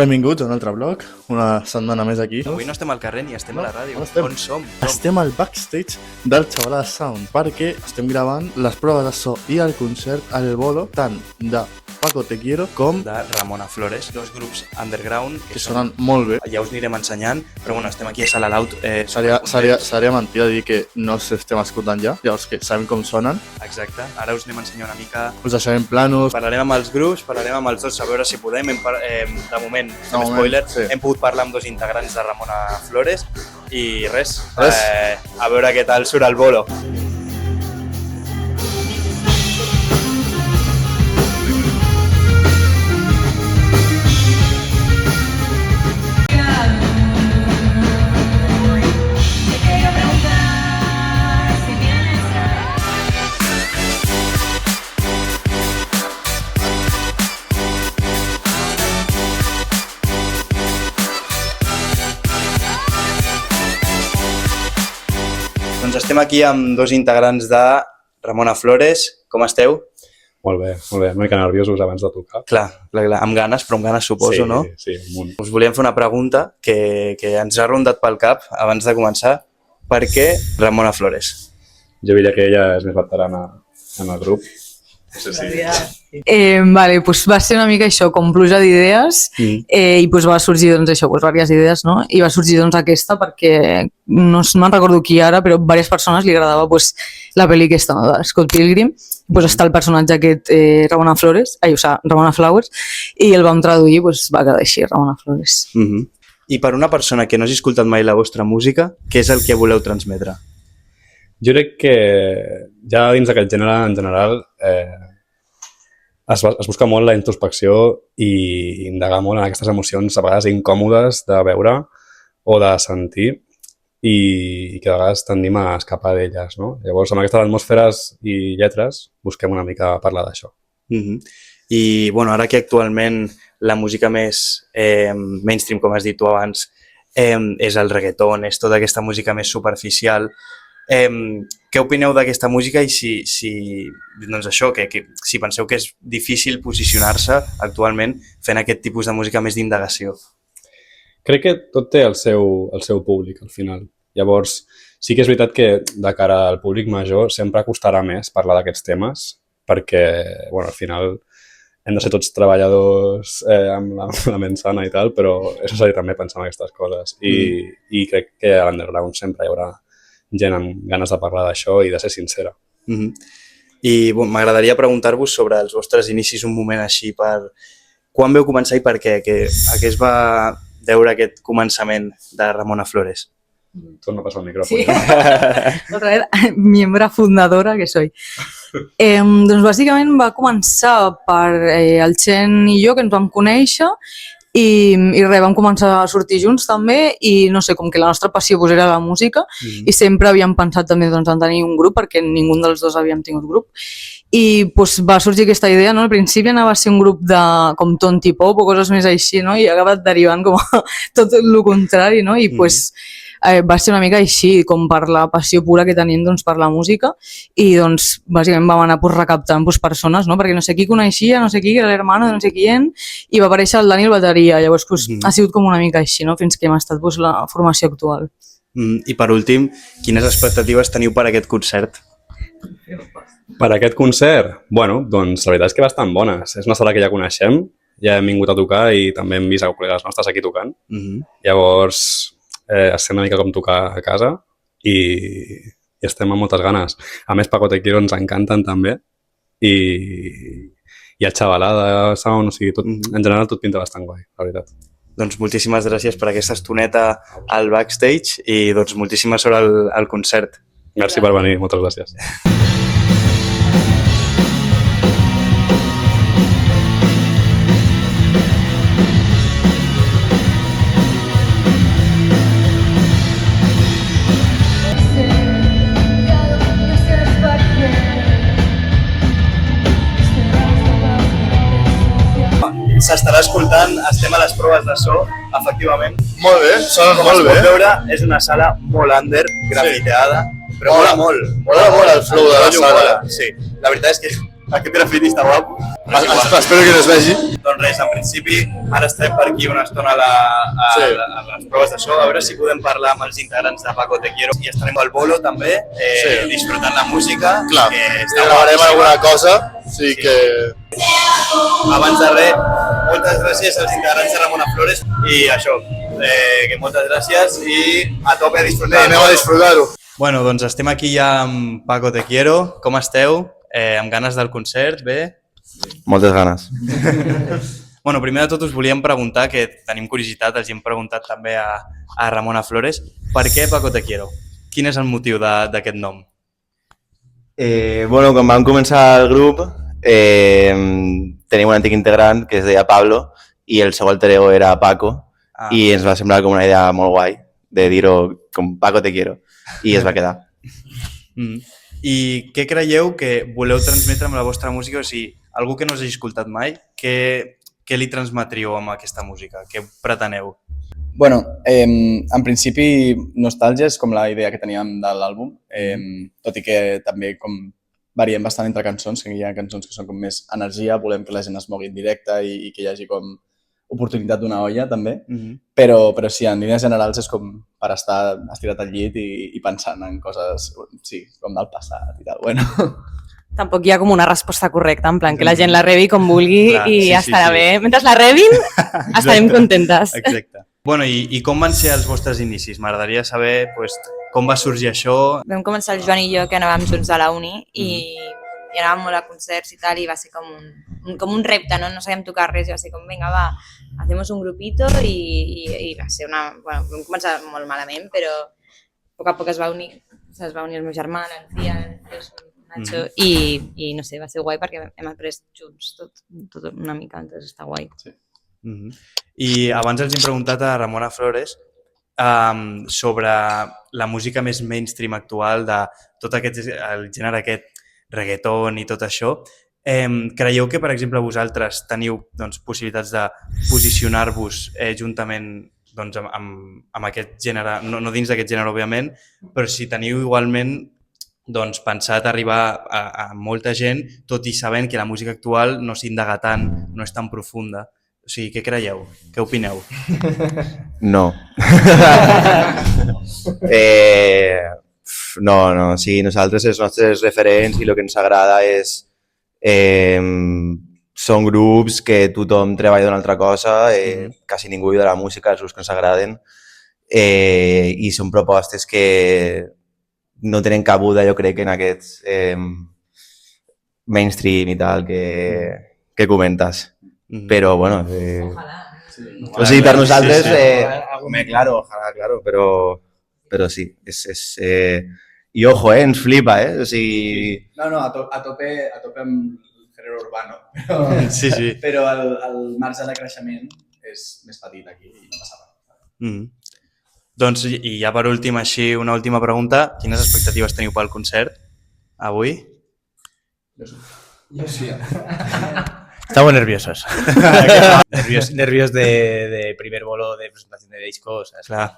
Benvinguts a un altre vlog, una setmana més aquí. Avui no estem al carrer ni estem a la ràdio. On som? Estem al backstage del Xavalada Sound perquè estem gravant les proves de so i el concert al Bolo, tant de Paco Te Quiero com de Ramona Flores, dos grups underground que sonen molt bé. Ja us anirem ensenyant, però bueno, estem aquí a Sala Laut. Seria mentida dir que no els estem escoltant ja, llavors que sabem com sonen. Exacte, ara us anem a ensenyar una mica. Us deixarem planos. Parlarem amb els grups, parlarem amb els dos, a veure si podem. De moment, spoiler, sí. Hem pogut parlar amb dos integrants de Ramona Flores i res. A veure què tal surt el Bolo. Doncs estem aquí amb dos integrants de Ramona Flores. Com esteu? Molt bé, una mica nerviosos abans de tocar. Clar, amb ganes, però amb ganes suposo, sí, no? Sí, un munt. Us volíem fer una pregunta que ens ha rondat pel cap abans de començar. Per què Ramona Flores? Jo diria que ella és més veterana en el grup. Sí. Vale, pues va ser una mica això, com pluja d'idees i pues va sorgir doncs això, pues diverses idees, no? I va sorgir doncs aquesta perquè no me'n recordo qui ara, però a diverses persones li agradava pues la pel·li aquesta, no? De Scott Pilgrim. Pues està el personatge aquest Ramona Flores, Ramona Flowers, i el vam traduir, pues va quedar així, Ramona Flores. I per una persona que no hagi escoltat mai la vostra música, què és el que voleu transmetre? Jo crec que ja dins d'aquest gènere en general es busca molt la introspecció i indagar molt en aquestes emocions a vegades incòmodes de veure o de sentir i que a vegades tendim a escapar d'elles, no? Llavors, amb aquestes atmosferes i lletres busquem una mica parlar d'això. I bueno, ara que actualment la música més mainstream, com has dit tu abans, és el reggaeton, és tota aquesta música més superficial. Què opineu d'aquesta música i si penseu que és difícil posicionar-se actualment fent aquest tipus de música més d'indagació? Crec que tot té el seu públic al final. Llavors, sí que és veritat que de cara al públic major sempre costarà més parlar d'aquests temes perquè, bueno, al final hem de ser tots treballadors amb la ment sana i tal, però és necessari també pensar en aquestes coses i crec que a l'underground sempre hi haurà gent amb ganes de parlar d'això i de ser sincera. I m'agradaria preguntar-vos sobre els vostres inicis un moment així per quan veu començar i per què? A què es va deure aquest començament de Ramona Flores? Torna a passar el micròfon. Sí. Otra vez, miembro fundadora que soy. Doncs bàsicament va començar per el Chen i jo, que ens vam conèixer, i res, vam començar a sortir junts també i no sé, com que la nostra passió pues, era la música i sempre havíem pensat també doncs, en tenir un grup perquè ningú dels dos havíem tingut grup i pues, va sorgir aquesta idea, no? Al principi anava a ser un grup de com tonti pop o coses més així, no? I ha acabat derivant com a tot el contrari, no? I pues, va ser una mica així, com per la passió pura que tenim doncs, per la música i doncs bàsicament vam anar pues, recaptant pues, persones, no? Perquè no sé qui coneixia, no sé qui, era l'hermano de no sé qui i va aparèixer el Dani el bateria, llavors pues, ha sigut com una mica així, no? Fins que hem estat pues, la formació actual. I per últim, quines expectatives teniu per aquest concert? Per aquest concert? Bueno, doncs la veritat és que bastant bones. És una sala que ja coneixem, ja hem vingut a tocar i també hem vist a col·legues nostres aquí tocant. Llavors, estem una mica com tocar a casa i estem amb moltes ganes. A més, Paco Te Quiero ens encanten també i el Xavalada Sound, o sigui, en general tot pinta bastant guai, la veritat. Doncs moltíssimes gràcies per aquesta estoneta al backstage i doncs moltíssima sort al concert. Merci per venir, moltes gràcies. S'estarà escoltant, estem a les proves de so, efectivament. Molt bé, sonen molt bé. Com es pot veure, és una sala molt under, grafiteada, però mola molt. Mola molt el flow de la sala. Sí, la veritat és que aquest grafiti està guapo. Espero que no es vegi. Doncs res, en principi, ara estarem per aquí una estona a les proves de so, a veure si podem parlar amb els integrants de Paco Te Quiero. I estarem al bolo també, disfrutant la música. Clar, que i està gravarem guapíssima. alguna cosa, sí que... Abans de res, moltes gràcies als integrants de Ramona Flores i això, que moltes gràcies i a tope a disfrutar. Anem a disfrutar-ho. Bueno, doncs estem aquí ja amb Paco Te Quiero. Com esteu? Amb ganes del concert, bé? Moltes ganes. Bueno, primer de tot us volíem preguntar, que tenim curiositat, els hem preguntat també a Ramona Flores, per què Paco Te Quiero? Quin és el motiu d'aquest nom? Bueno, quan vam començar el grup tenim un antic integrant que es deia Pablo i el seu alter ego era Paco i ens va semblar com una idea molt guai de dir-ho com Paco Te Quiero i es va quedar. I què creieu que voleu transmetre amb la vostra música? O sigui, algú que no us hagi escoltat mai, què li transmetríeu amb aquesta música? Què preteneu? Bueno, en principi, nostàlgia és com la idea que teníem de l'àlbum, tot i que també com variem bastant entre cançons, que hi ha cançons que són com més energia, volem que la gent es mogui en directe i que hi hagi com oportunitat d'una olla també, però sí, en línies generals és com per estar estirat al llit i pensant en coses, sí, com del passat i tal, bueno. Tampoc hi ha com una resposta correcta, en plan que la gent la rebi com vulgui. Clar, i sí, estarà sí. bé. Mentre la rebin, estarem contentes. Exacte. Bueno, i com van ser els vostres inicis? M'agradaria saber com va sorgir això. Vam començar el Joan i jo, que anàvem junts a la uni i anàvem molt a concerts i tal, i va ser com un repte, no sabíem tocar res, i va ser com, vinga, va, hacemos un grupito i va ser una... Bueno, vam començar molt malament, però a poc a poc es va unir el meu germà, l'Ancia, el Nacho, i no sé, va ser guai perquè hem après junts tot una mica, entonces està guai. Sí. I abans els hem preguntat a Ramona Flores sobre la música més mainstream actual de tot el gènere aquest reggaeton i tot això. Creieu que, per exemple, vosaltres teniu possibilitats de posicionar-vos juntament amb aquest gènere, no dins d'aquest gènere, òbviament, però si teniu igualment pensat arribar a molta gent, tot i sabent que la música actual no s'indaga tant, no és tan profunda. O sigui, què creieu? Què opineu? No. No, sí, nosaltres els nostres referents i el que ens agrada és... són grups que tothom treballa d'una altra cosa, quasi ningú viu de la música, els grups que ens agraden, i són propostes que no tenen cabuda, jo crec, en aquests mainstream i tal que comentes. Però, bueno... O sigui, per nosaltres... Claro, però sí, i ojo, ens flipa, o sigui... No, a tope amb el género urbano, Sí. però el marge de creixement és més petit aquí i no passa res. Doncs, i ja per últim, així, una última pregunta. Quines expectatives teniu pel concert avui? Jo sí. Estamos nerviosos. nervios de primer bolo de presentación de discos. ¿Sabes? Claro.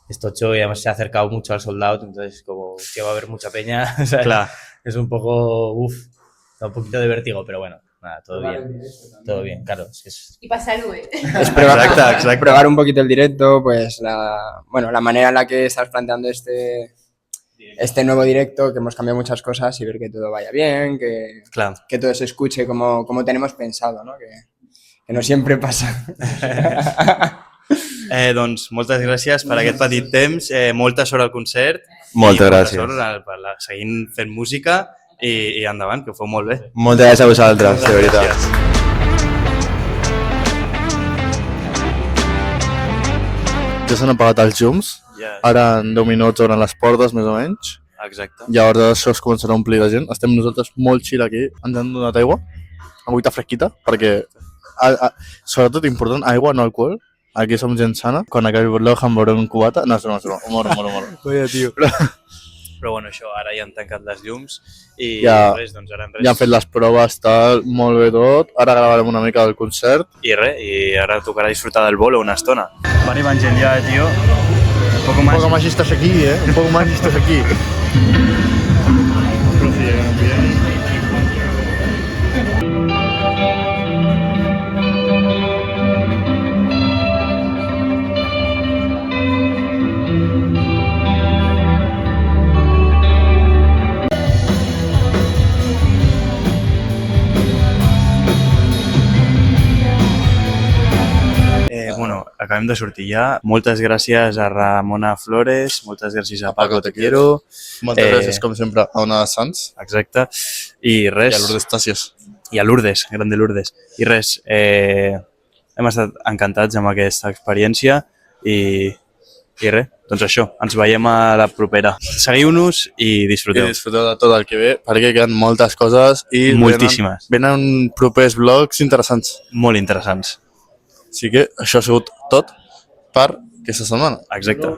Es tocho y además se ha acercado mucho al sold out, entonces como que va a haber mucha peña. ¿Sabes? Claro. Es un poco, da un poquito de vértigo, pero bueno, nada, todo bien. Todo bien, claro. Y pasarlo, Es probar un poquito el directo, pues la manera en la que estás planteando este nuevo directo, que hemos cambiado muchas cosas y ver que todo vaya bien, que todo se escuche como tenemos pensado, ¿no? Que no siempre pasa. Doncs moltes gràcies per aquest petit temps, molta sort al concert. Moltes gràcies. Molta sort per seguint fent música i endavant, que ho feu molt bé. Moltes gràcies a vosaltres, de veritat. Ja s'han apagat els llums, ara en 10 minuts obren les portes, més o menys. Exacte. Llavors això es començarà a omplir de gent. Estem nosaltres molt chill aquí, ens han donat aigua, agüita fresquita, perquè, sobretot important, aigua, no alcohol. Aquí som gent sana. Quan acabi el vlog em veurem un cubata. No, moro. Oye, tio. Però bueno, això, ara ja han tancat les llums i res, doncs ara en res. Ja han fet les proves, tal, molt bé tot. Ara gravarem una mica del concert. I res, i ara tocarà disfrutar del bolo una estona. Va arribant gent ja, tio. Un poco más y estás aquí, Un poco más y estás aquí. acabem de sortir ja. Moltes gràcies a Ramona Flores, moltes gràcies a Paco Te Quiero. Moltes gràcies, com sempre, a Ona Sanz. Exacte. I res... I a Lourdes Tàcies. I a Lourdes, grande Lourdes. I res, hem estat encantats amb aquesta experiència i res, doncs això, ens veiem a la propera. Seguiu-nos i disfruteu. I disfruteu de tot el que ve, perquè queden moltes coses i moltíssimes. Venen propers vlogs interessants. Molt interessants. Així que això ha sigut tot per aquesta setmana. Exacte.